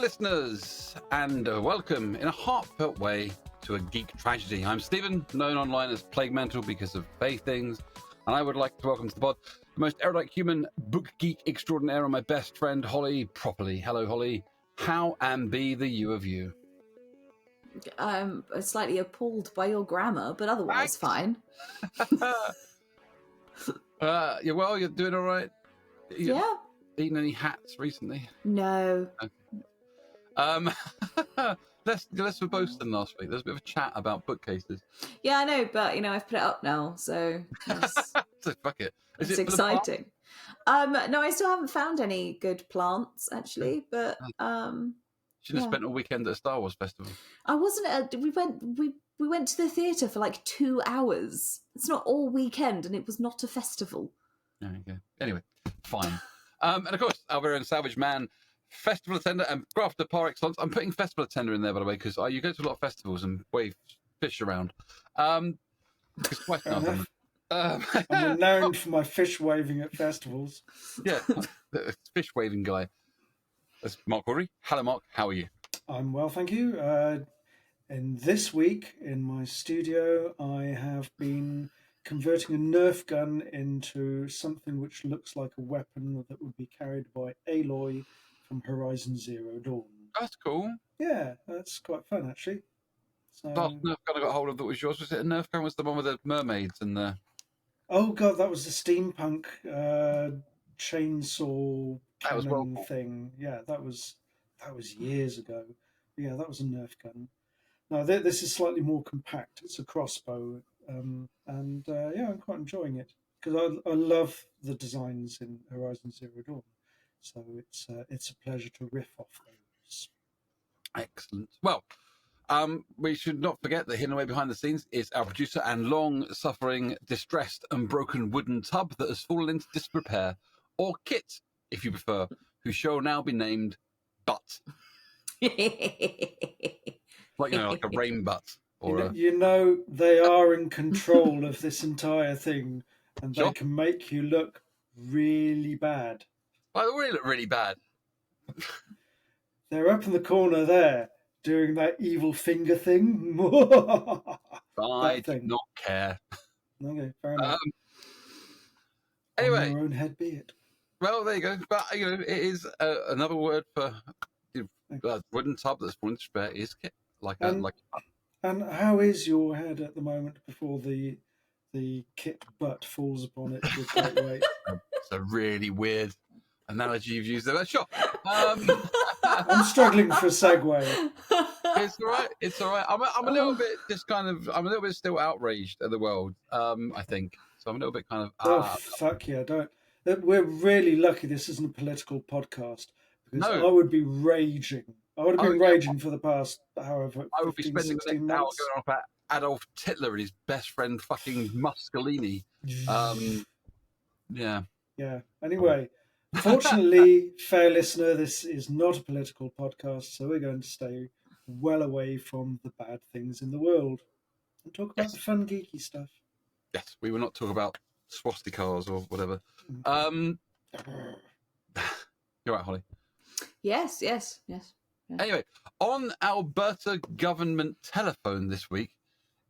listeners, and welcome in a heartfelt way to a geek tragedy. I'm Stephen, known online as Plague Mental because of faith things, and I would like to welcome to the pod the most erudite human book geek extraordinaire and my best friend, Holly Properly. Hello, Holly. How am be the you of you? I'm slightly appalled by your grammar, but otherwise fine. You're well? You're doing all right? Yeah. Eaten any hats recently? No. Okay. Less verbose than last week. There's a bit of a chat about bookcases. Yeah, I know, but I've put it up now, so yes. So fuck it. It's exciting. No, I still haven't found any good plants actually, but Shouldn't have spent a weekend at a Star Wars festival. I wasn't. We went to the theatre for like 2 hours. It's not all weekend, and it was not a festival. There you go. Anyway, fine. And of course, our very own Savage Man, festival attender and grafter par excellence. I'm putting festival attender in there, by the way, because you go to a lot of festivals and wave fish around. It's quite nice. I'm renowned for my fish waving at festivals. Yeah, the fish waving guy. That's Mark Horry. Hello, Mark. How are you? I'm well, thank you. And this week in my studio, I have been converting a Nerf gun into something which looks like a weapon that would be carried by Aloy from Horizon Zero Dawn. That's cool. Yeah, that's quite fun, actually. So... Last Nerf gun I got hold of that was yours. Was it a Nerf gun? Was the one with the mermaids and the... Oh, God, that was the steampunk chainsaw cannon thing. Yeah, that was years ago. Yeah, that was a Nerf gun. Now, this is slightly more compact. It's a crossbow. I'm quite enjoying it because I love the designs in Horizon Zero Dawn, so it's a pleasure to riff off those. Excellent. Well, we should not forget that hidden away behind the scenes is our producer and long-suffering, distressed and broken wooden tub that has fallen into disrepair, or Kit, if you prefer, who shall now be named Butt. Like a rain butt. Or they are in control of this entire thing, and they can make you look really bad. Well, they really look really bad. They're up in the corner there, doing that evil finger thing. I do not care. Okay, fair enough. Anyway, on your own head be it. Well, there you go. But it is another word for wooden tub that's fallen to spare is Kit. And how is your head at the moment before the Kit butt falls upon it with great weight? It's a really weird analogy you've used there. Sure. I'm struggling for a segue. It's all right. I'm a little bit I'm a little bit still outraged at the world. I think so. I'm a little bit kind of. Fuck yeah! Don't. We're really lucky this isn't a political podcast because I would be raging. I would have been raging for the past, however, 15, I would be spending the next hour months. going on about Adolf Hitler and his best friend fucking Mussolini. Yeah. Anyway, fortunately, fair listener, this is not a political podcast, so we're going to stay well away from the bad things in the world and talk about the fun, geeky stuff. Yes, we will not talk about swastikas or whatever. You're right, Holly. Yes. Anyway, on Alberta government telephone this week,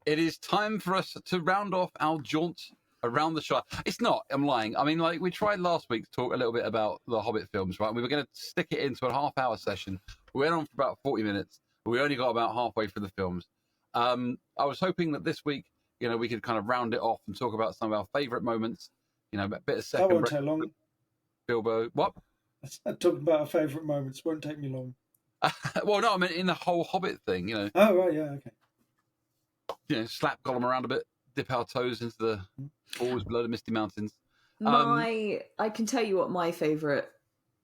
it is time for us to round off our jaunt around the Shire. It's not, I'm lying. I mean, we tried last week to talk a little bit about the Hobbit films, right? We were going to stick it into a half-hour session. We went on for about 40 minutes, but we only got about halfway through the films. I was hoping that this week, we could kind of round it off and talk about some of our favourite moments. A bit of second. That won't take long. Bilbo, what? Talking about our favourite moments won't take me long. Well, no, I mean in the whole Hobbit thing, Oh, right, yeah, okay. Slap Gollum around a bit, dip our toes into the always below the misty mountains. I can tell you what my favourite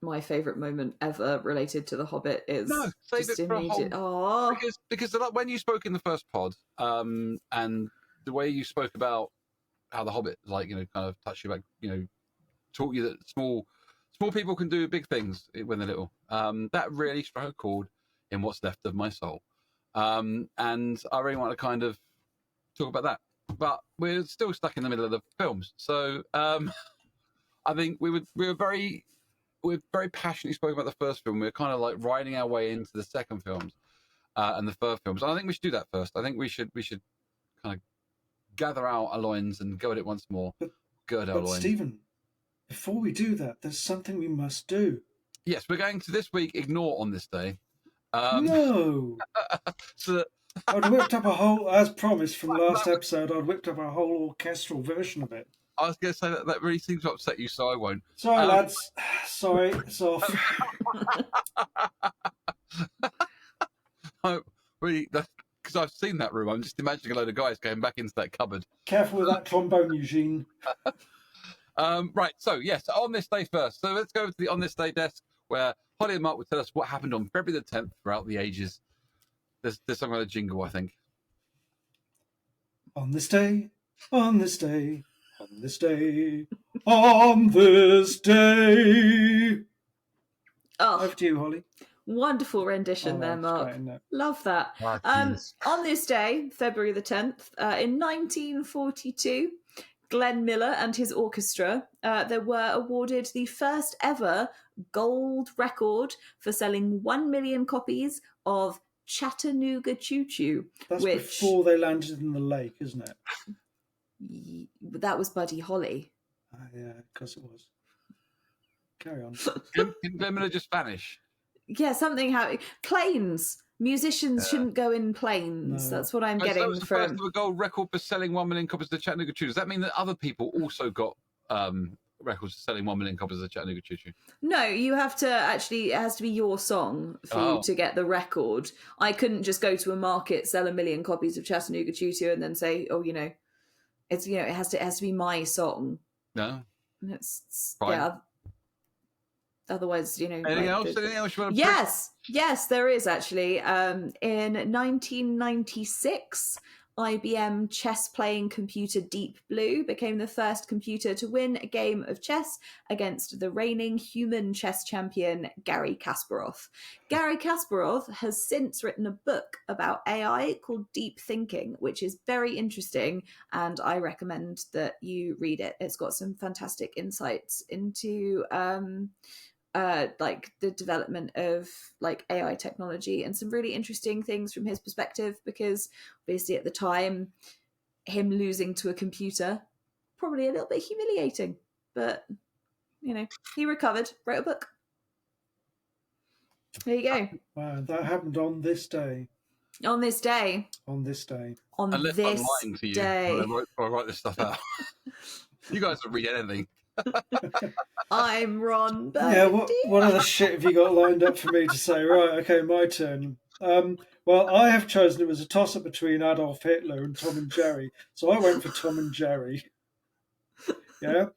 moment ever related to the Hobbit is. No, save just it for immediate. a whole... Because when you spoke in the first pod, and the way you spoke about how the Hobbit, kind of touched you back, taught you that small people can do big things when they're little. That really struck a chord in what's left of my soul. And I really want to kind of talk about that. But we're still stuck in the middle of the films. So I think we were very we've very passionately spoken about the first film. We're kind of like riding our way into the second films and the third films. And I think we should do that first. I think we should kind of gather our loins and go at it once more. Gird our But loins. Stephen, before we do that, there's something we must do. Yes, we're going to this week ignore on this day. No. So I'd whipped up a whole, as promised from last episode, I'd whipped up a whole orchestral version of it. I was going to say that really seems to upset you, so I won't. Sorry, lads. Sorry, it's off. Really, because I've seen that room. I'm just imagining a load of guys going back into that cupboard. Careful with that trombone, Eugene. Right, so yes, on this day first. So let's go to the on this day desk where Holly and Mark will tell us what happened on February the 10th throughout the ages. There's some kind of jingle, I think. On this day, on this day, on this day, on this day. Oh, Over to you, Holly. wonderful rendition there, that's Mark. great, isn't it? Love that. jeez. On this day, February the 10th, in 1942, Glenn Miller and his orchestra, they were awarded the first ever gold record for selling 1 million copies of Chattanooga Choo Choo. That's which before they landed in the lake, isn't it? that was Buddy Holly. Yeah, because it was. Carry on. Can Glenn Miller just vanish? Yeah, something happened. Planes. Musicians shouldn't go in planes. No. That's what I'm So that getting was the first from. ever gold record for selling 1 million copies of the Chattanooga Choo Choo. Does that mean that other people also got records for selling 1 million copies of the Chattanooga Choo Choo? No, you have to actually, it has to be your song for you to get the record. I couldn't just go to a market, sell 1 million copies of Chattanooga Choo Choo and then say, oh, it's, it has to be my song. No. And it's Fine. yeah. Otherwise, Anything like else? Anything else you want to Yes, there is actually. In 1996, IBM chess-playing computer Deep Blue became the first computer to win a game of chess against the reigning human chess champion Garry Kasparov. Garry Kasparov has since written a book about AI called Deep Thinking, which is very interesting, and I recommend that you read it. It's got some fantastic insights into like the development of like AI technology and some really interesting things from his perspective, because obviously at the time him losing to a computer probably a little bit humiliating, but he recovered, wrote a book. There you go. Wow, that happened on this day. On this day. On this day. On Unless this I'm lying to you day. when I write this stuff out. You guys don't read anything. I'm Ron Burgundy. Yeah, what other shit have you got lined up for me to say? Right, okay, my turn. Well, I have chosen, it was a toss-up between Adolf Hitler and Tom and Jerry, so I went for Tom and Jerry. Yeah,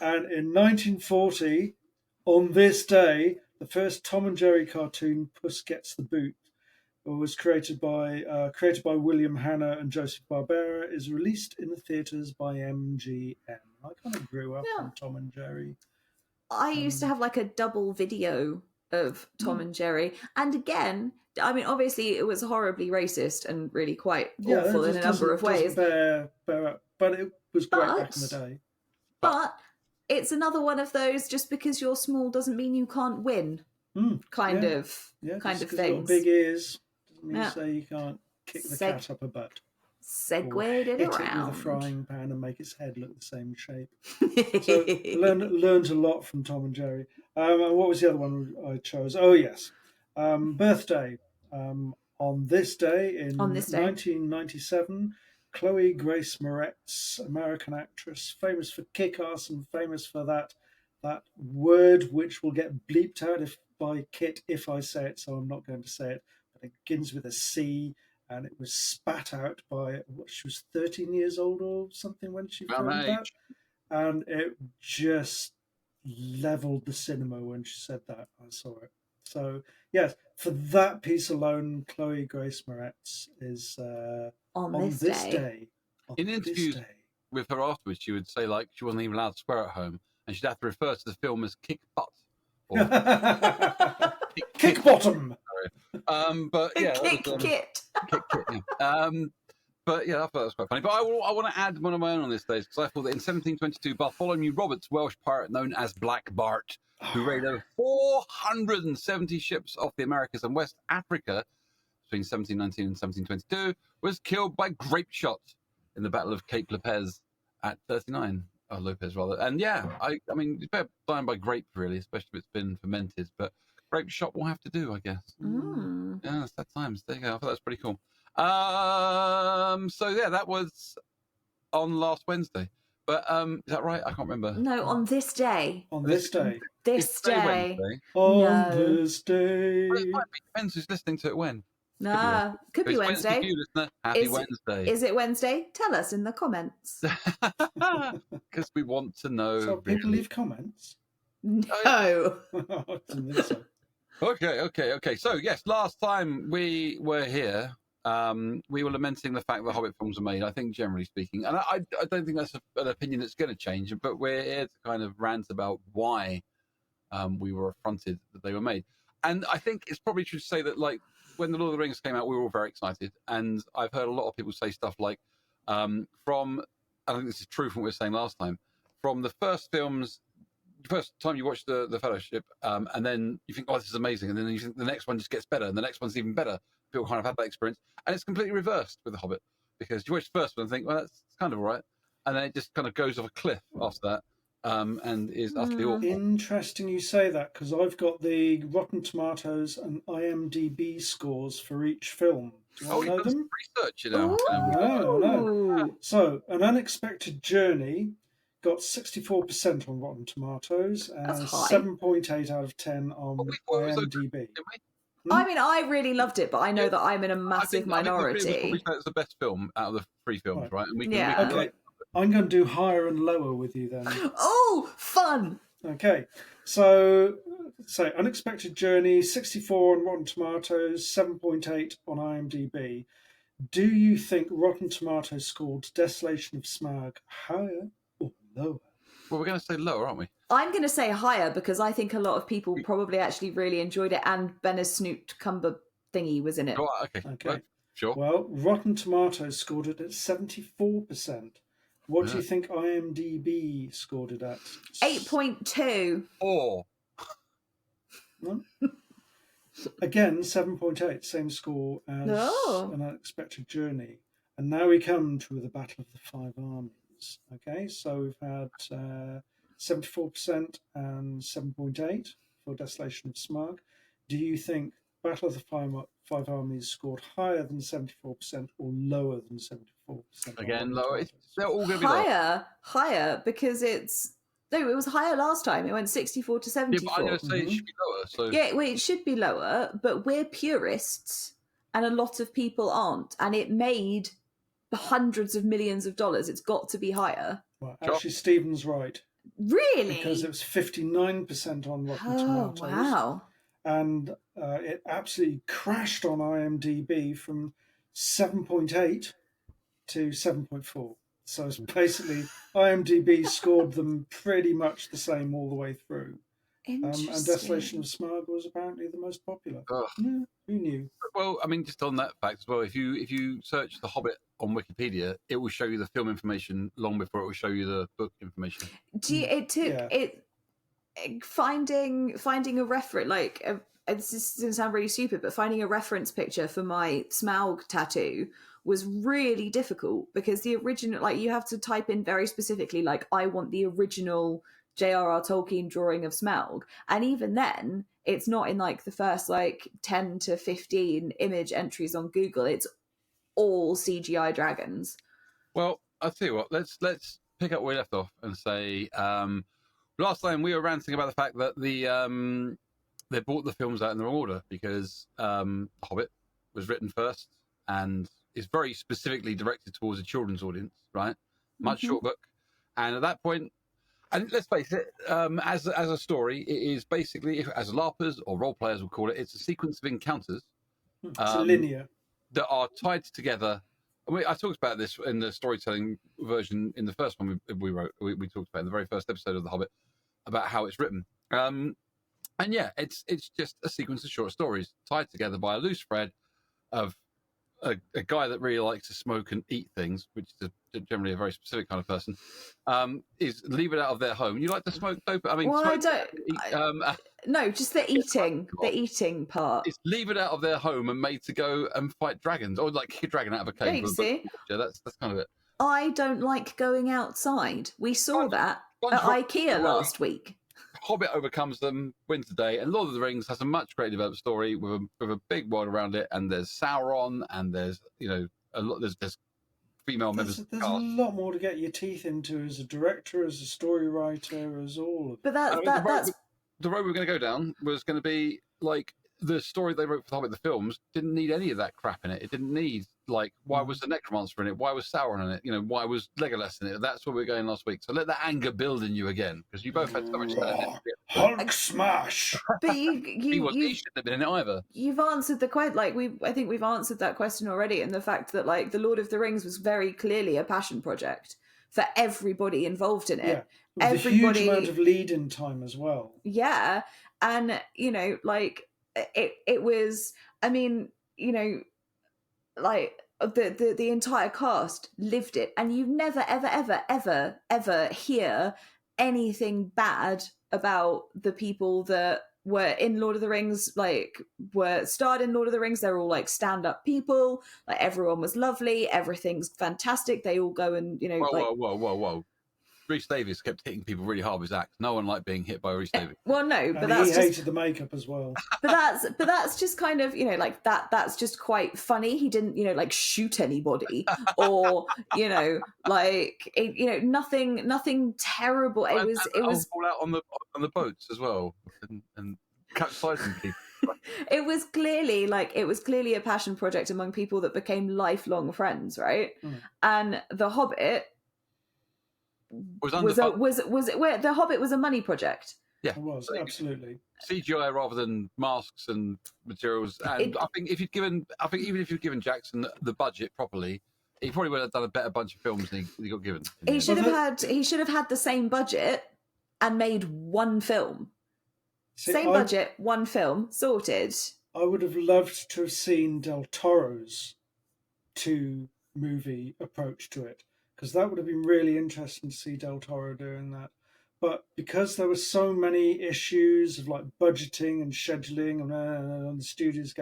and in 1940, on this day, the first Tom and Jerry cartoon, Puss Gets the Boot, was created by William Hanna and Joseph Barbera, is released in the theatres by MGM. I kind of grew up on Tom and Jerry. I used to have like a double video of Tom and Jerry, and again, I mean, obviously it was horribly racist and really quite awful in a number of ways. Bear up, but it was great back in the day. But it's another one of those, just because you're small doesn't mean you can't win, kind of things. Big ears doesn't mean to say you can't kick the cat up a butt. Segued it hit around. It with a frying pan and make its head look the same shape. So learned a lot from Tom and Jerry. And what was the other one I chose? Oh yes, birthday. On this day in 1997, Chloe Grace Moretz, American actress, famous for Kick-Ass and famous for that word which will get bleeped out by Kit if I say it, so I'm not going to say it. But it begins with a C. And it was spat out by, she was 13 years old or something when she filmed that. And it just leveled the cinema when she said that. I saw it. So, yes, for that piece alone, Chloe Grace Moretz is on this day. In interviews with her afterwards, she would say, like, she wasn't even allowed to swear at home. And she'd have to refer to the film as Kick Butt. Or Kick Bottom. But yeah. Kick Kit. Kick, yeah. But yeah, I thought that was quite funny. But I want to add one of my own on this day, because I thought that in 1722, Bartholomew Roberts, Welsh pirate known as Black Bart, who raided over 470 ships off the Americas and West Africa between 1719 and 1722, was killed by grape shot in the Battle of Cape Lopez at 39. Lopez, rather. And yeah, I mean, it's better dying by grape, really, especially if it's been fermented. But grape shot will have to do, I guess. Yeah, it's that times. There you go. I thought that was pretty cool. So yeah, that was on last Wednesday. But is that right? I can't remember. No, on this day. On this day. This day. Wednesday. On this day. Well, it might be, depends who's listening to it when. Nah, could be Wednesday. For you, listener. Happy Wednesday. Is it Wednesday? Tell us in the comments. Because we want to know. So people leave comments? No. I didn't think so. Okay. So, yes, last time we were here, we were lamenting the fact that Hobbit films are made, I think, generally speaking. And I don't think that's an opinion that's going to change, but we're here to kind of rant about why we were affronted that they were made. And I think it's probably true to say that, like, when The Lord of the Rings came out, we were all very excited. And I've heard a lot of people say stuff like, I think this is true from what we were saying last time, from the first films, the first time you watch the Fellowship, and then you think, oh, this is amazing. And then you think the next one just gets better, and the next one's even better. People kind of have that experience. And it's completely reversed with The Hobbit, because you watch the first one and think, well, that's kind of all right. And then it just kind of goes off a cliff after that. And is utterly awful. Interesting you say that, because I've got the Rotten Tomatoes and IMDb scores for each film. Do you want to know them? Research, you know. No. So, An Unexpected Journey got 64% on Rotten Tomatoes and 7.8 out of 10 on IMDb. I mean, I really loved it, but I know that I'm in a massive minority. I think probably say it's the best film out of the three films, right? And we can, okay. I'm going to do higher and lower with you then. Oh, fun! Okay, so Unexpected Journey, 64 on Rotten Tomatoes, 7.8 on IMDb. Do you think Rotten Tomatoes scored Desolation of Smaug higher or lower? Well, we're going to say lower, aren't we? I'm going to say higher, because I think a lot of people probably actually really enjoyed it, and Bennis Snoot Cumber thingy was in it. Oh, okay. Well, sure. Well, Rotten Tomatoes scored it at 74%. What do you think IMDb scored it at? 8.2. Oh. No? Again, 7.8, same score as An Unexpected Journey. And now we come to the Battle of the Five Armies. Okay, so we've had 74% and 7.8 for Desolation of Smaug. Do you think Battle of the Five Armies scored higher than 74% or lower than 74%? Again, lower. They're all going to be higher, because it was higher last time. It went 64 to 74. Yeah, but I'm going to say it should be lower. So. Yeah, well, it should be lower, but we're purists, and a lot of people aren't. And it made hundreds of millions of dollars. It's got to be higher. Well, actually, Stephen's right. Really? Because it was 59% on Rotten Tomatoes. Wow. And it absolutely crashed on IMDb from 7.8 to 7.4. So it's basically IMDb scored them pretty much the same all the way through. And Desolation of Smaug was apparently the most popular. Yeah, who knew? Well, I mean, just on that fact as well, if you search The Hobbit on Wikipedia, it will show you the film information long before it will show you the book information. Finding a reference, like this is going to sound really stupid, but finding a reference picture for my Smaug tattoo was really difficult, because the original, like, you have to type in very specifically, like, I want the original J.R.R. Tolkien drawing of Smaug, and even then it's not in like the first like 10 to 15 image entries on Google. It's all CGI dragons. Well, I'll tell you what, let's pick up where we left off and say last time we were ranting about the fact that they brought the films out in the wrong order, because Hobbit was written first and is very specifically directed towards a children's audience, right? Much short book. And at that point, and let's face it, as a story, it is basically, as LARPers or role players will call it, it's a sequence of encounters. It's linear. That are tied together. I talked about this in the storytelling version in the first one we wrote. We talked about in the very first episode of The Hobbit about how it's written. And yeah, it's just a sequence of short stories tied together by a loose thread of a guy that really likes to smoke and eat things, which is generally a very specific kind of person, is leave it out of their home. You like to smoke dope? I mean, Well, I smoke, don't. No, just the eating part. it's leave it out of their home and made to go and fight dragons, or like kick a dragon out of a cave. Yeah, you see. That's kind of it. I don't like going outside. We saw that at IKEA last week. Hobbit overcomes them, wins the day, and Lord of the Rings has a much greater developed story with a big world around it. And there's Sauron, and there's a lot. There's female members. There's a lot more to get your teeth into as a director, as a story writer, as all of. But that's the road we're going to go down was going to be like the story they wrote for the Hobbit. The films didn't need any of that crap in it. It didn't need like why was the Necromancer in it? Why was Sauron in it? Why was Legolas in it? That's where we're going last week. So let that anger build in you again, because you both had so much. Hulk smash. But he shouldn't have been in it either. You've answered the question. I think we've answered that question already, and the fact that like the Lord of the Rings was very clearly a passion project for everybody involved in it. Yeah. With a huge amount of lead-in time as well. Yeah, and it was. I mean, like the entire cast lived it, and you never ever hear anything bad about the people that were in Lord of the Rings, like were starred in Lord of the Rings. They're all like stand-up people. Like everyone was lovely. Everything's fantastic. They all go and whoa. Rhys Davies kept hitting people really hard with his axe. No one liked being hit by Rhys Davies. Well, no, but he hated the makeup as well. But that's just kind of like that's just quite funny. He didn't like shoot anybody or nothing terrible. It was all out on the boats as well and capsizing people. It was clearly a passion project among people that became lifelong friends, right? And The Hobbit was The Hobbit was a money project. Yeah, it was absolutely CGI rather than masks and materials. And I think even if you'd given Jackson the budget properly, he probably would have done a better bunch of films than he got given. He should have had the same budget and made one film. Budget, one film, sorted. I would have loved to have seen Del Toro's 2-movie approach to it, because that would have been really interesting to see Del Toro doing that. But because there were so many issues of like budgeting and scheduling and the studios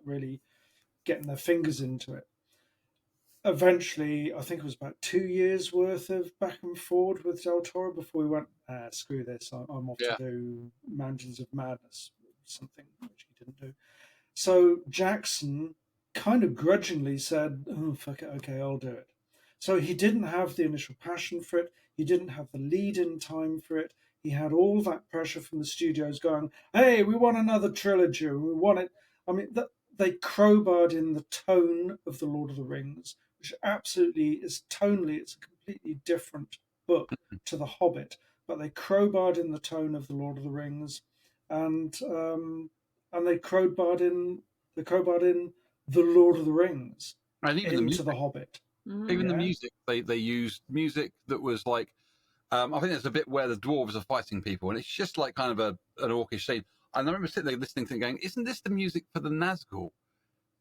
really getting their fingers into it, eventually, I think it was about 2 years worth of back and forward with Del Toro before we went, screw this, I'm off to do Mountains of Madness, something which he didn't do. So Jackson kind of grudgingly said, oh, fuck it, okay, I'll do it. So he didn't have the initial passion for it. He didn't have the lead-in time for it. He had all that pressure from the studios going, hey, we want another trilogy. We want it. I mean, they crowbarred in the tone of The Lord of the Rings, which absolutely is tonally, it's a completely different book to The Hobbit. But they crowbarred in the tone of The Lord of the Rings, and they crowbarred in The Lord of the Rings into The Hobbit. Even the music, they used music that was like, I think there's a bit where the dwarves are fighting people, and it's just like kind of an orcish scene. And I remember sitting there listening to it going, isn't this the music for the Nazgul?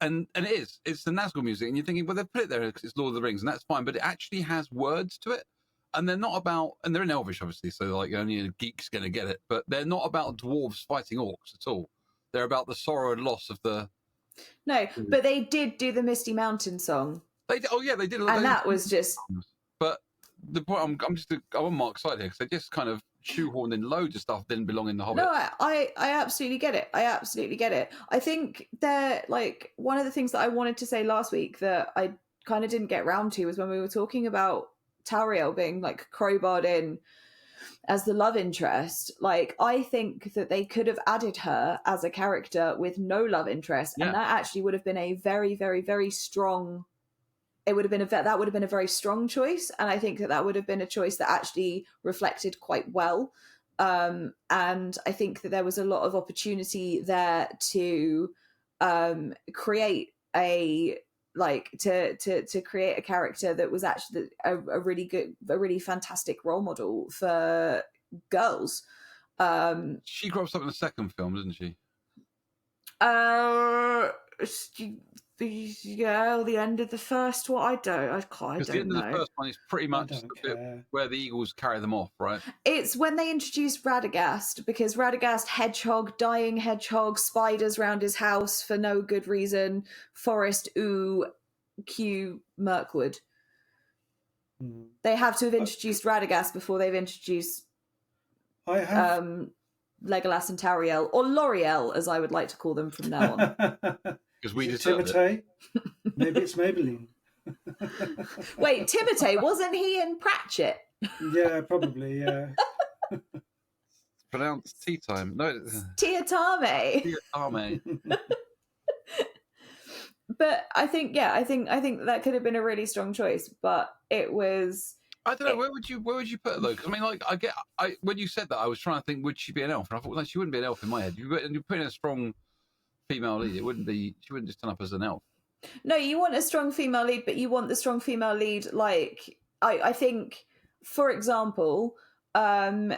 And it's the Nazgul music, and you're thinking, well, they've put it there because it's Lord of the Rings, and that's fine, but it actually has words to it, and they're not about, and they're in Elvish, obviously, so like only a geek's going to get it, but they're not about dwarves fighting orcs at all. They're about the sorrow and loss of the... No, but they did do the Misty Mountain song. They did. And that was just... But the point, I'm on Mark's side here, because they just kind of shoehorned in loads of stuff that didn't belong in The Hobbit. No, I absolutely get it. I think that, like, one of the things that I wanted to say last week that I kind of didn't get round to was when we were talking about Tauriel being, like, crowbarred in as the love interest. Like, I think that they could have added her as a character with no love interest, and that actually would have been a very, very, very strong... that would have been a very strong choice, and I think that would have been a choice that actually reflected quite well. And I think that there was a lot of opportunity there to create a create a character that was actually a really fantastic role model for girls. She grows up in the second film, doesn't she? the end of the first one. I don't Because the end know. of the first one is pretty much don't the bit care. where the eagles carry them off, right? It's when they introduced Radagast, because Radagast, hedgehog, dying hedgehog, spiders round his house for no good reason, forest, Q, Mirkwood. They have to have introduced Radagast before they've introduced I have. Legolas and Tauriel, or L'Oreal, as I would like to call them from now on. Because we Is deserve it. Timotei? Maybe it's Maybelline. Wait, Timotei, wasn't he in Pratchett? Yeah, probably. Yeah. Pronounced tea time. No, Tiatame. Tiatame. But I think that could have been a really strong choice, but it was. I don't know. Where would you put it though? Because I mean, like, when you said that, I was trying to think, would she be an elf? And I thought, no, she wouldn't be an elf in my head. You put in a strong female lead. It wouldn't be. She wouldn't just turn up as an elf. No, you want a strong female lead, but you want the strong female lead. Like, I think, for example, if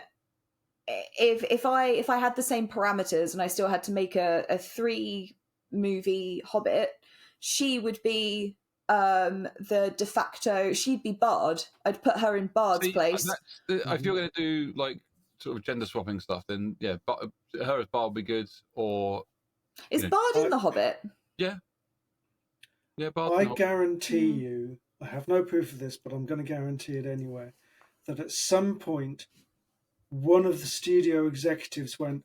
I had the same parameters and I still had to make a 3-movie Hobbit, she would be the de facto. She'd be Bard. I'd put her in Bard's place. If you're going to do like sort of gender swapping stuff, then yeah, her as Bard would be good. Or is Bard in the Hobbit? Yeah. Yeah, Bard. I guarantee you, I have no proof of this, but I'm going to guarantee it anyway, that at some point, one of the studio executives went,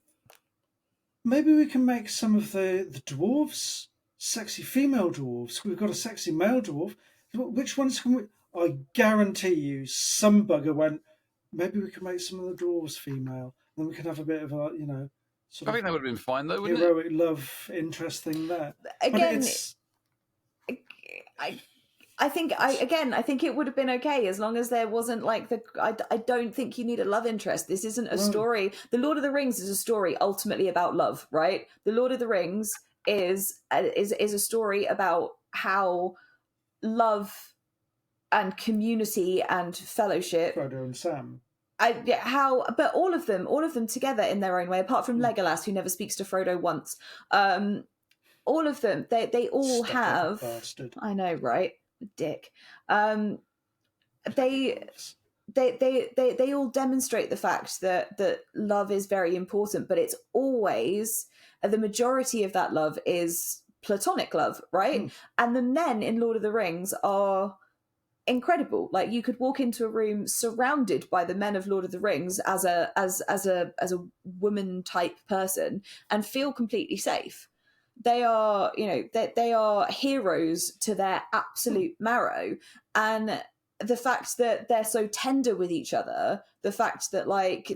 maybe we can make some of the dwarves sexy female dwarves. We've got a sexy male dwarf. Which ones can we... I guarantee you, some bugger went, maybe we can make some of the dwarves female. Then we can have a bit of a, sort I think that would have been fine, though, wouldn't heroic love interest thing there. Again, I think it would have been okay as long as there wasn't like I don't think you need a love interest. This isn't a story. The Lord of the Rings is a story ultimately about love, right? The Lord of the Rings is a story about how love and community and fellowship. Frodo and Sam. But all of them together in their own way, apart from Legolas, who never speaks to Frodo once. All of them, they all have. Bastard. I know, right? Dick. They all demonstrate the fact that love is very important, but it's always the majority of that love is platonic love, right? And the men in Lord of the Rings are incredible. Like, you could walk into a room surrounded by the men of Lord of the Rings as a woman type person and feel completely safe. They are, they are heroes to their absolute marrow. And the fact that they're so tender with each other, the fact that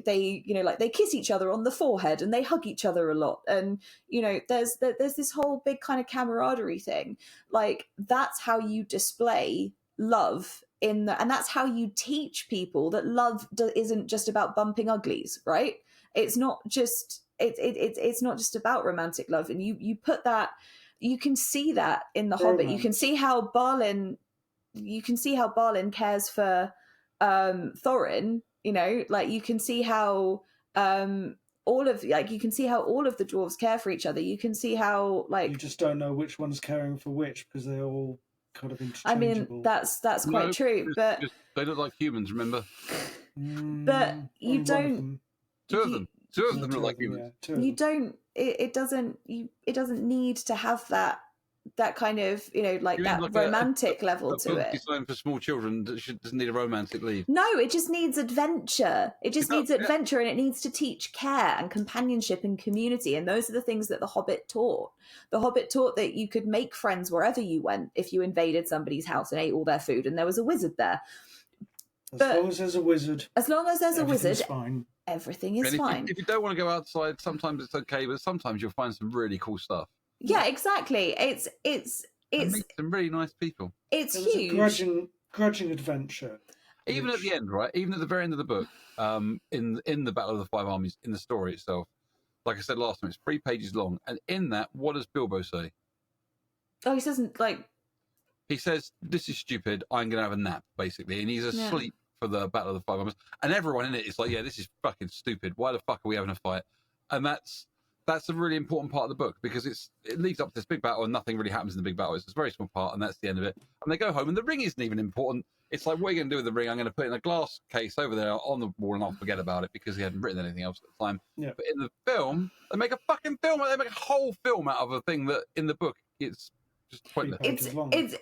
they kiss each other on the forehead and they hug each other a lot, and there's this whole big kind of camaraderie thing. Like, that's how you display love and that's how you teach people that love isn't just about bumping uglies, right? It's not just it's not just about romantic love. And you put that, you can see that in the Hobbit. You can see how Balin cares for Thorin, you can see how all of the dwarves care for each other. You can see how you just don't know which one's caring for which because they're all kind of interchangeable. I mean, that's quite true, but they look like humans, remember? But you don't. Two of them look like humans. You don't. It doesn't need to have that kind of that romantic level to it. Designed for small children doesn't need a romantic lead. No, it just needs adventure. It just needs adventure, and it needs to teach care and companionship and community. And those are the things that the Hobbit taught. The Hobbit taught that you could make friends wherever you went if you invaded somebody's house and ate all their food, and there was a wizard there. As long as there's a wizard. As long as there's a wizard, fine. Everything is fine. If you don't want to go outside, sometimes it's okay, but sometimes you'll find some really cool stuff. Yeah, exactly. It's meet some really nice people. It's huge. A grudging adventure. Even at the end, right? Even at the very end of the book, in the Battle of the Five Armies, in the story itself, like I said last time, it's 3 pages long, and in that, what does Bilbo say? Oh, he doesn't He says, "This is stupid. I'm going to have a nap," basically, and he's asleep for the Battle of the Five Armies, and everyone in it is like, "Yeah, this is fucking stupid. Why the fuck are we having a fight?" And that's that's a really important part of the book, because it leads up to this big battle and nothing really happens in the big battle. It's a very small part, and that's the end of it. And they go home, and the ring isn't even important. It's like, what are you going to do with the ring? I'm going to put it in a glass case over there on the wall, and I'll forget about it, because he hadn't written anything else at the time. Yeah. But in the film, they make a fucking film. They make a whole film out of a thing that in the book it's just pointless.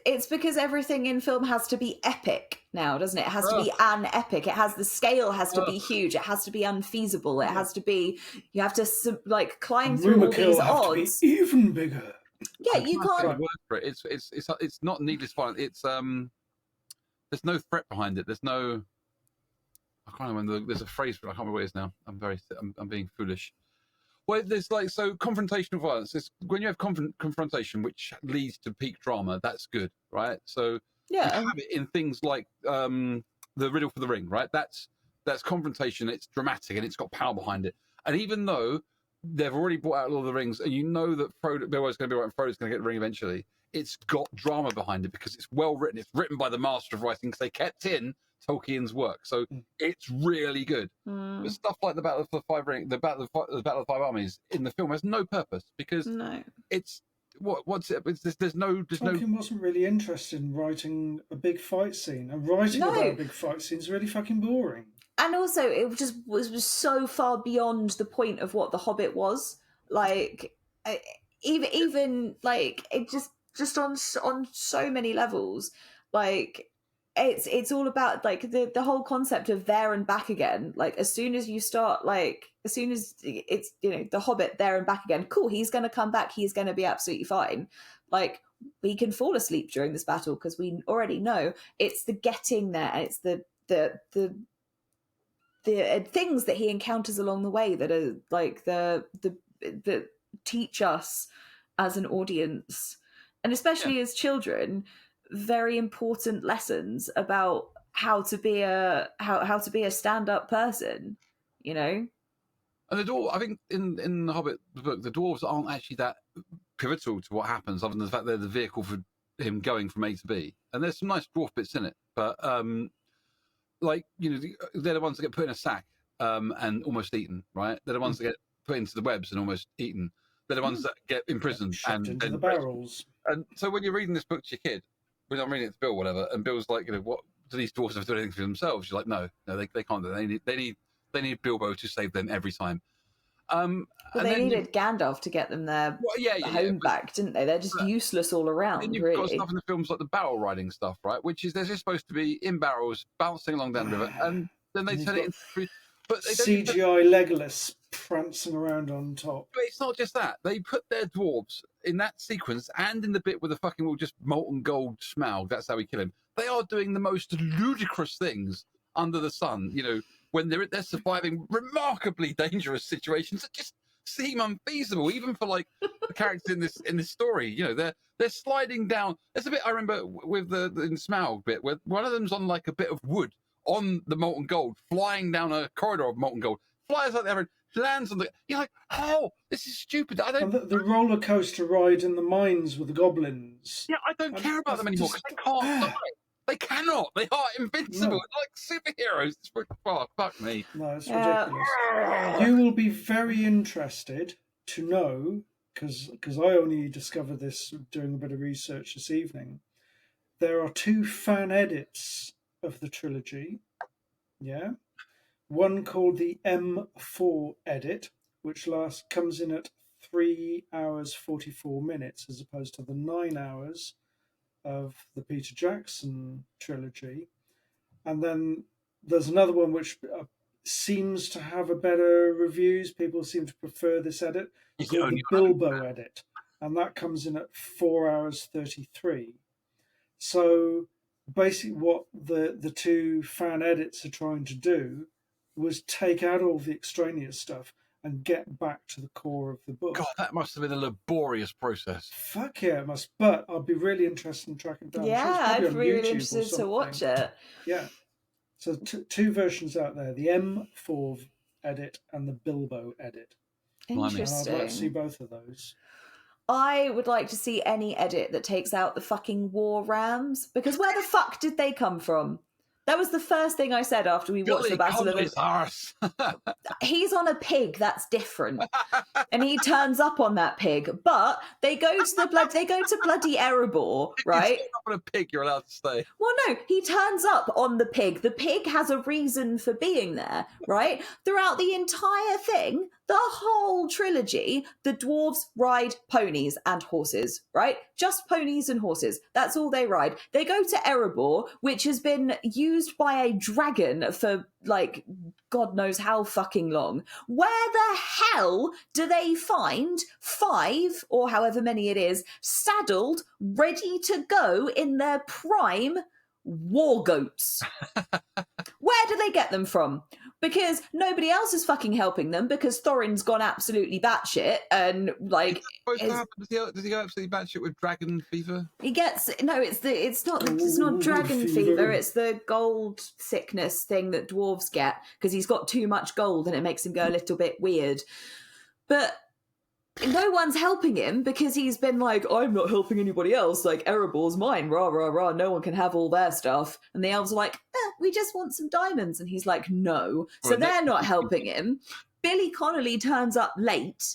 It's because everything in film has to be epic now, doesn't it? It has to be an epic. It has the scale has to be huge. It has to be unfeasible. It has to be. You have to like climb through all these odds. Even bigger. Yeah, you can't. Word for it. It's not needless violence. It's there's no threat behind it. There's no. I can't remember. There's a phrase for it. I can't remember what it is now. I'm being foolish. Well, there's like, so confrontational violence. It's when you have confrontation, which leads to peak drama. That's good, right? So you have it in things like the riddle for the ring, right? That's confrontation. It's dramatic and it's got power behind it. And even though they've already brought out Lord of the Rings, and you know that Bilbo's going to be right and Frodo's going to get the ring eventually, it's got drama behind it because it's well written. It's written by the master of writing, because they kept in Tolkien's work, so it's really good. But stuff like the Battle of the Five Ring, the Battle of the Five Armies in the film has no purpose, because it's there's no. Tolkien wasn't really interested in writing a big fight scene, and writing about a big fight scene is really fucking boring. And also, it just was so far beyond the point of what The Hobbit was. Like, even like it just on so many levels, like. It's all about like the whole concept of there and back again. Like as soon as it's the Hobbit there and back again, cool, he's going to come back, he's going to be absolutely fine. Like we can fall asleep during this battle because we already know it's the getting there. It's the things that he encounters along the way that are like the teach us as an audience, and especially as children, very important lessons about how to be a stand-up person, you know. And the dwarf, I think in the Hobbit book, the dwarves aren't actually that pivotal to what happens, other than the fact they're the vehicle for him going from A to B. And there's some nice dwarf bits in it, but like, you know, they're the ones that get put in a sack and almost eaten, right? They're the ones that get put into the webs and almost eaten. They're the ones that get imprisoned and into the barrels. And so when you're reading this book to your kid, when I'm reading it to Bill, whatever, and Bill's like, you know, what do these dwarves have to do anything for themselves? You're like, no, they can't do it. They need Bilbo to save them every time. Well, they needed Gandalf to get them their home back, didn't they? They're just useless all around. Then you've got stuff in the films like the barrel riding stuff, right? Which is they're just supposed to be in barrels bouncing along down the river, and then they turn it into. But they CGI Legolas prancing around on top. But it's not just that. They put their dwarves in that sequence and in the bit with the fucking just molten gold Smaug. That's how we kill him. They are doing the most ludicrous things under the sun. You know, when they're surviving remarkably dangerous situations that just seem unfeasible, even for like the characters in this story. You know, they're sliding down. There's a bit I remember with the in Smaug bit where one of them's on like a bit of wood on the molten gold, flying down a corridor of molten gold, flies like that, lands on the. You're like, how? This is stupid. I don't. And the roller coaster ride in the mines with the goblins. Yeah, I don't care about them anymore because they can't die. They cannot. They are invincible. No. They're like superheroes. Fuck me. No, it's ridiculous. You will be very interested to know, because I only discovered this doing a bit of research this evening. There are 2 fan edits of the trilogy. Yeah. One called the M4 edit, which comes in at 3 hours 44 minutes as opposed to the 9 hours of the Peter Jackson trilogy. And then there's another one which seems to have a better reviews. People seem to prefer this edit. It's called the Bilbo edit, and that comes in at 4 hours 33. So basically what the 2 fan edits are trying to do was take out all the extraneous stuff and get back to the core of the book. God, that must have been a laborious process. Fuck yeah, it must. But I'd be really interested in tracking down. Yeah, I'd be really interested to watch it. Yeah. So 2 versions out there, the M4 edit and the Bilbo edit. Interesting. I'd like to see both of those. I would like to see any edit that takes out the fucking war rams, because where the fuck did they come from? That was the first thing I said after we watched Billy the Battle of Connolly's arse. He's on a pig. That's different, and he turns up on that pig. But they go to bloody Erebor, right? If you're not on a pig, you're allowed to stay. Well, no, he turns up on the pig. The pig has a reason for being there, right? Throughout the entire thing, the whole trilogy, the dwarves ride ponies and horses, right? Just ponies and horses. That's all they ride. They go to Erebor, which has been used by a dragon for, like, God knows how fucking long. Where the hell do they find 5, or however many it is, saddled, ready to go in their prime war goats? Where do they get them from? Because nobody else is fucking helping them, because Thorin's gone absolutely batshit and, like, Does he go absolutely batshit with dragon fever? he gets it's not dragon fever, it's the gold sickness thing that dwarves get because he's got too much gold and it makes him go a little bit weird. But no one's helping him because he's been like, I'm not helping anybody else, like, Erebor's mine, rah rah rah, no one can have all their stuff. And the elves are like, we just want some diamonds. And he's like, no. So they're not helping him. Billy Connolly turns up late.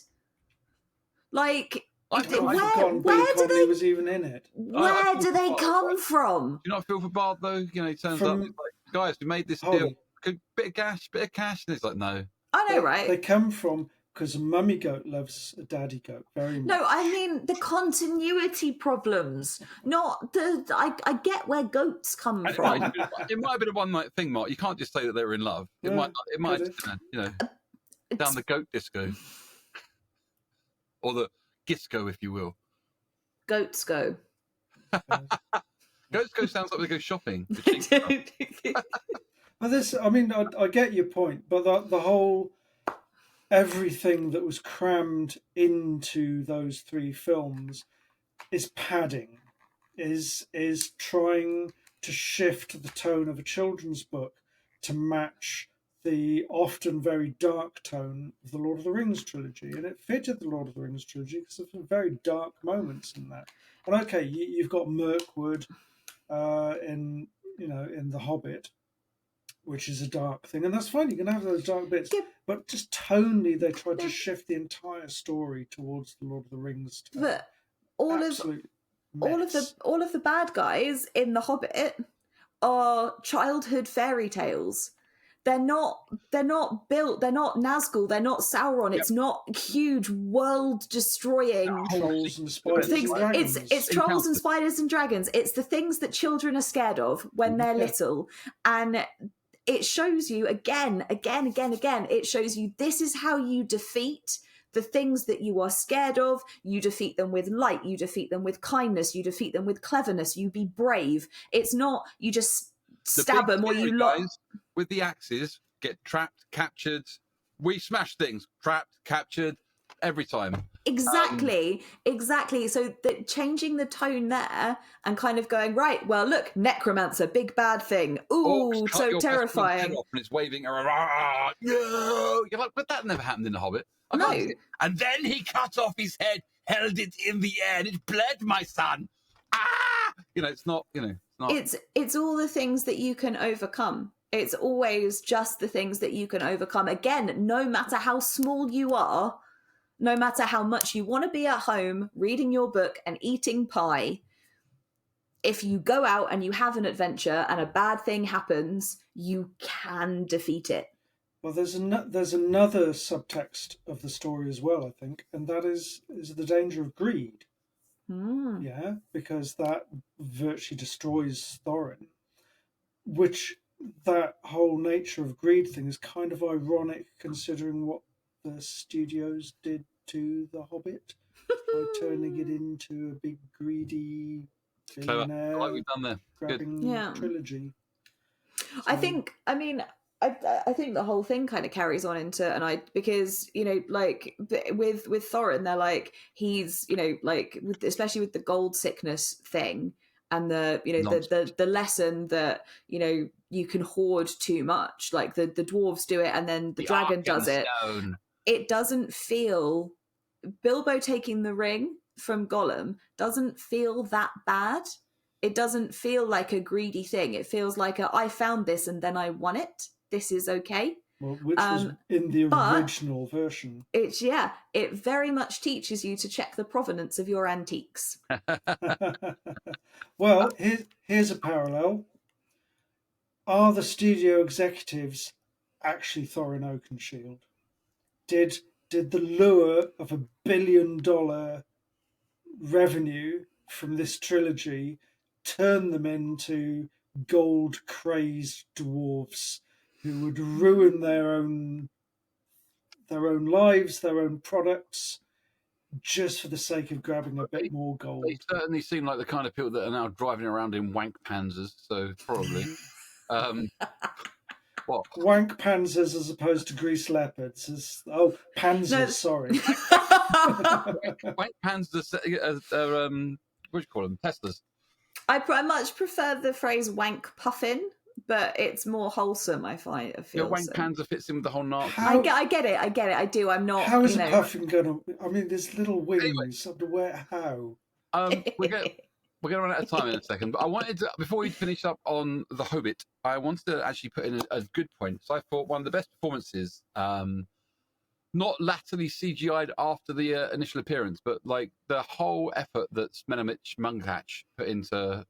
Like, Where do they was even in it? Where do they come from? Do you not feel for Bard though? You know, he turns up, he's like, guys, we made this deal. Bit of cash, and it's like, no. I know, right? They come from, because a mummy goat loves a daddy goat very much. No, I mean the continuity problems, not the. I get where goats come from. It might have been a one night thing, Mark. You can't just say that they were in love. It might have just been, you know, down the goat disco, or the gisco, if you will. Goats go. Goats go sounds like they go shopping. Well, I get your point, but the whole. Everything that was crammed into those 3 films is padding, is trying to shift the tone of a children's book to match the often very dark tone of the Lord of the Rings trilogy. And it fitted the Lord of the Rings trilogy because of some very dark moments in that. And okay, you've got Mirkwood in The Hobbit, which is a dark thing, and that's fine. You can have those dark bits, but just tonally, they tried to shift the entire story towards the Lord of the Rings. But all of the bad guys in The Hobbit are childhood fairy tales. They're not built. They're not Nazgul. They're not Sauron. Yep. It's not huge world destroying trolls and spiders things. And dragons. It's trolls and spiders and dragons. It's the things that children are scared of when they're little, and it shows you again. It shows you this is how you defeat the things that you are scared of. You defeat them with light. You defeat them with kindness. You defeat them with cleverness. You be brave. It's not you just stab them or you guys with the axes get trapped, captured. We smash things, trapped, captured every time. Exactly. So changing the tone there and kind of going, right, well, look, necromancer, big bad thing. Ooh, so terrifying. And it's waving around. No! You're like, but that never happened in The Hobbit. No. And then he cut off his head, held it in the air, and it bled, my son. Ah! It's not. It's all the things that you can overcome. It's always just the things that you can overcome. Again, no matter how small you are, no matter how much you want to be at home reading your book and eating pie, if you go out and you have an adventure and a bad thing happens, you can defeat it. Well, there's another subtext of the story as well, I think, and that is the danger of greed. Yeah, because that virtually destroys Thorin, which that whole nature of greed thing is kind of ironic considering what the studios did to The Hobbit by turning it into a big greedy billionaire like we've done there. Good. Trilogy. So, I think the whole thing kind of carries on into because like with Thorin, they're like he's especially with the gold sickness thing and the lesson that you can hoard too much, like the dwarves do it and then the dragon does it. It doesn't feel Bilbo taking the ring from Gollum doesn't feel that bad It doesn't feel like a greedy thing. It feels like I found this and then I won it. This is okay. Well, which was in the original version. It very much teaches you to check the provenance of your antiques. Well, here's a parallel. Are the studio executives actually Thorin Oakenshield? Did the lure of $1 billion revenue from this trilogy turn them into gold crazed dwarves who would ruin their own lives, their own products, just for the sake of grabbing a bit more gold? They certainly seem like the kind of people that are now driving around in wank panzers, so probably. What? Wank panzers as opposed to grease leopards. Panzers, sorry. Wank panzers are, what do you call them? Teslas. I much prefer the phrase wank puffin, but it's more wholesome, I feel. Yeah, wank panzer fits in with the whole Nazi. I get it. I do. I'm not. How is a puffin going to... I mean, there's little wings. Anyway. How? We're going to run out of time in a second, but I wanted to, before we finish up on The Hobbit, I wanted to actually put in a good point. So I thought one of the best performances, not latterly CGI'd after the initial appearance, but like the whole effort that Smenomich Munghatch put into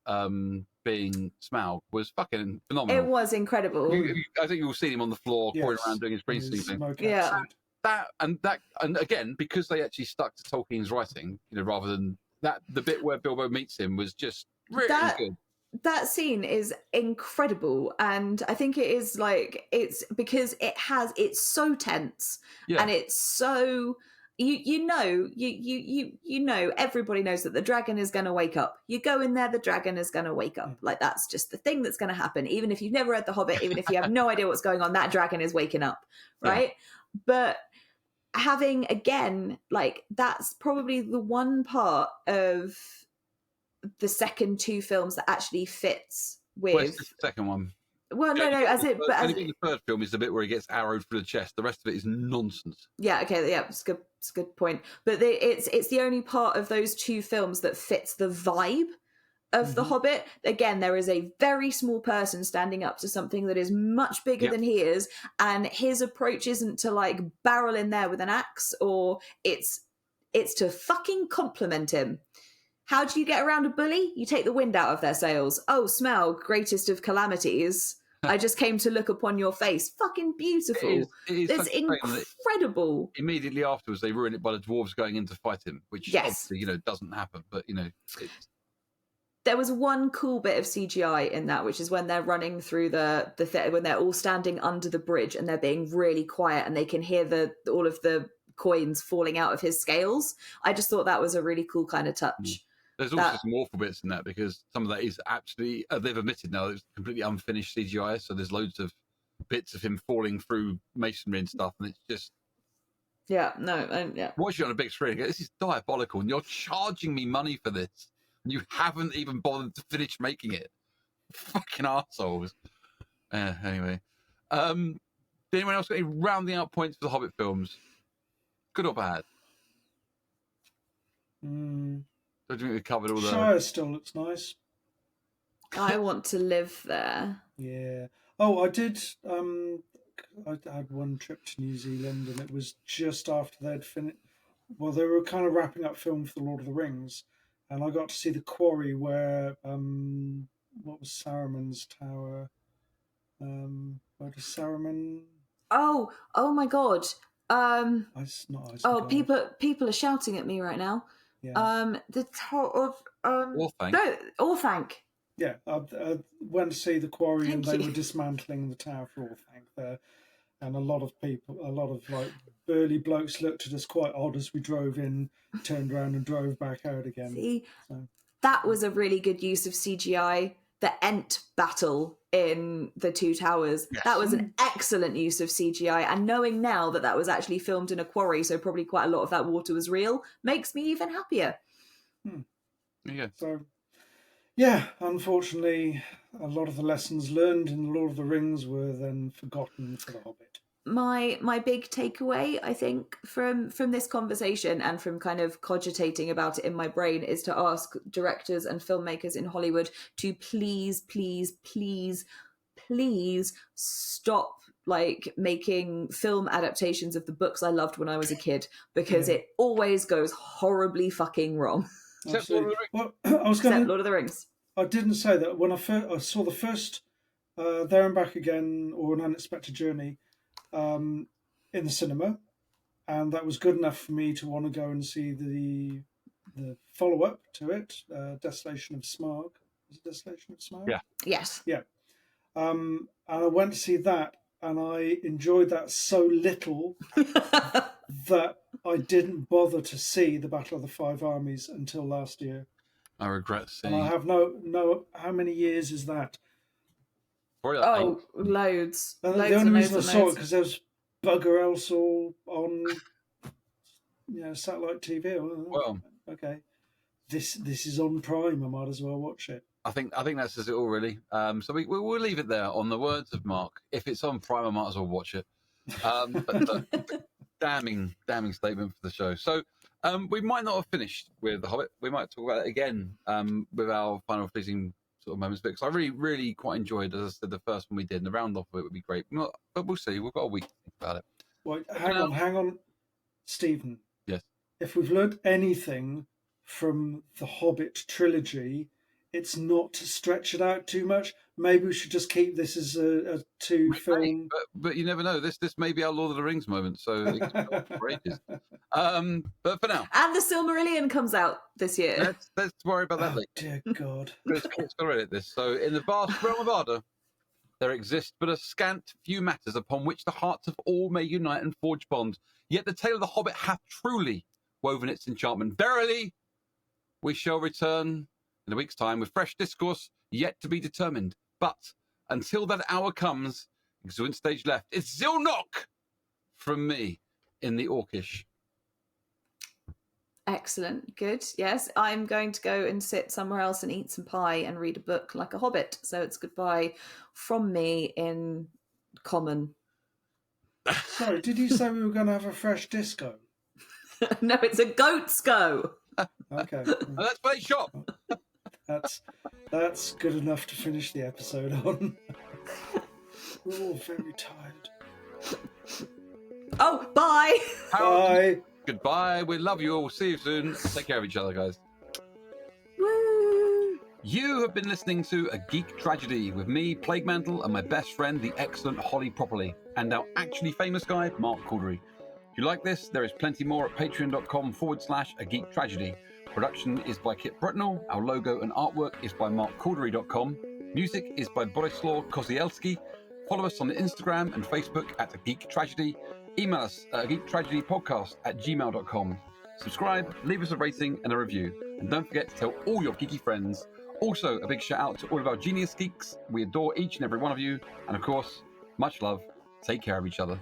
being Smaug was fucking phenomenal. It was incredible. I think you'll see him on the floor, pouring around doing his Springsteen thing. Yeah. And again, because they actually stuck to Tolkien's writing, rather than that, the bit where Bilbo meets him was just really good. That scene is incredible, and I think it is it's because it's so tense, and it's so you know everybody knows that the dragon is going to wake up. You go in there, the dragon is going to wake up. Like, that's just the thing that's going to happen. Even if you've never read The Hobbit, even if you have no idea what's going on, that dragon is waking up, right? Yeah. But having, again, that's probably the one part of the second two films that actually fits with... Where's the second one? Well, no, the third film is the bit where he gets arrowed through the chest. The rest of it is nonsense. Yeah, okay, yeah, it's a good point. But it's the only part of those two films that fits the vibe of The Hobbit. Again, there is a very small person standing up to something that is much bigger than he is, and his approach isn't to barrel in there with an axe, or it's to fucking compliment him. How do you get around a bully? You take the wind out of their sails. Oh, Smaug, greatest of calamities. I just came to look upon your face. Fucking beautiful. It's incredible. Immediately afterwards, they ruin it by the dwarves going in to fight him, which obviously, doesn't happen. But, there was one cool bit of CGI in that, which is when they're running through when they're all standing under the bridge and they're being really quiet and they can hear all of the coins falling out of his scales. I just thought that was a really cool kind of touch. There's also some awful bits in that, because some of that is absolutely, they've admitted now, it's completely unfinished CGI, so there's loads of bits of him falling through masonry and stuff, and it's just... Watching it on a big screen, this is diabolical, and you're charging me money for this, and you haven't even bothered to finish making it. Fucking arseholes. Anyway. Did anyone else got any rounding out points for the Hobbit films? Good or bad? I think we covered all the... Shire still looks nice. I want to live there. Yeah. Oh, I did... I had one trip to New Zealand, and it was just after they'd finished... Well, they were kind of wrapping up film for The Lord of the Rings, and I got to see the quarry where... what was Saruman's tower? Where does Saruman... Oh my God. People are shouting at me right now. Yeah. The tower of Orthanc. No, Orthanc. Yeah, I went to see the quarry, and they were dismantling the tower for Orthanc there, and a lot of burly blokes looked at us quite odd as we drove in, turned around and drove back out again. See, that was a really good use of CGI. The Ent battle in the Two Towers, that was an excellent use of CGI, and knowing now that was actually filmed in a quarry, so probably quite a lot of that water was real, makes me even happier. Yeah. So, yeah, unfortunately, a lot of the lessons learned in The Lord of the Rings were then forgotten for The Hobbit. my big takeaway, I think, from this conversation and from kind of cogitating about it in my brain is to ask directors and filmmakers in Hollywood to please stop like making film adaptations of the books I loved when I was a kid, because it always goes horribly fucking wrong. Absolutely. Well, I was going Except Lord of the Rings. I didn't say that when I saw the first There and Back Again, or An Unexpected Journey, in the cinema, and that was good enough for me to want to go and see the follow-up to it, Desolation of Smaug. Is it Desolation of Smaug? Yeah. Yes. Yeah. And I went to see that, and I enjoyed that so little that I didn't bother to see the Battle of the Five Armies until last year. I regret seeing. And I have no. How many years is that? Loads. And Loads the only and reason I loads saw and it because there was bugger else all on, satellite TV. Well, okay, this is on Prime. I might as well watch it. I think that says it all, really. So we'll leave it there on the words of Mark. If it's on Prime, I might as well watch it. But damning statement for the show. So we might not have finished with The Hobbit. We might talk about it again with our final pleasing sort of moments, because I really quite enjoyed, as I said, the first one we did, and the round off of it would be great. But we'll see. We've got a week to think about it. Wait, hang on, Stephen. Yes. If we've learned anything from the Hobbit trilogy, it's not to stretch it out too much. Maybe we should just keep this as a two-film. But you never know. This may be our Lord of the Rings moment, so it can go on for ages. But for now, and the Silmarillion comes out this year. Let's worry about that later. Dear God. Let's edit this. So, in the vast realm of Arda, there exists but a scant few matters upon which the hearts of all may unite and forge bond. Yet the tale of the Hobbit hath truly woven its enchantment. Verily, we shall return in a week's time with fresh discourse yet to be determined. But until that hour comes, exuent stage left, it's Zilnock from me in the Orcish. Excellent. Good. Yes, I'm going to go and sit somewhere else and eat some pie and read a book like a hobbit. So it's goodbye from me in common. Sorry, did you say we were going to have a fresh disco? No, it's a goat's go. Okay. Let's play shop. That's good enough to finish the episode on. We're all very tired. Oh, bye. Bye. Goodbye. We love you all. See you soon. Take care of each other, guys. Woo. You have been listening to A Geek Tragedy with me, Plague Mantle, and my best friend, the excellent Holly Properly, and our actually famous guy, Mark Caldery. If you like this, there is plenty more at patreon.com/A Geek Tragedy. Production is by Kit Bretnell. Our logo and artwork is by markcaldery.com. Music is by Borislaw Kozielski. Follow us on Instagram and Facebook at A Geek Tragedy. Email us at geektragedypodcast@gmail.com. Subscribe, leave us a rating and a review. And don't forget to tell all your geeky friends. Also, a big shout out to all of our genius geeks. We adore each and every one of you. And of course, much love. Take care of each other.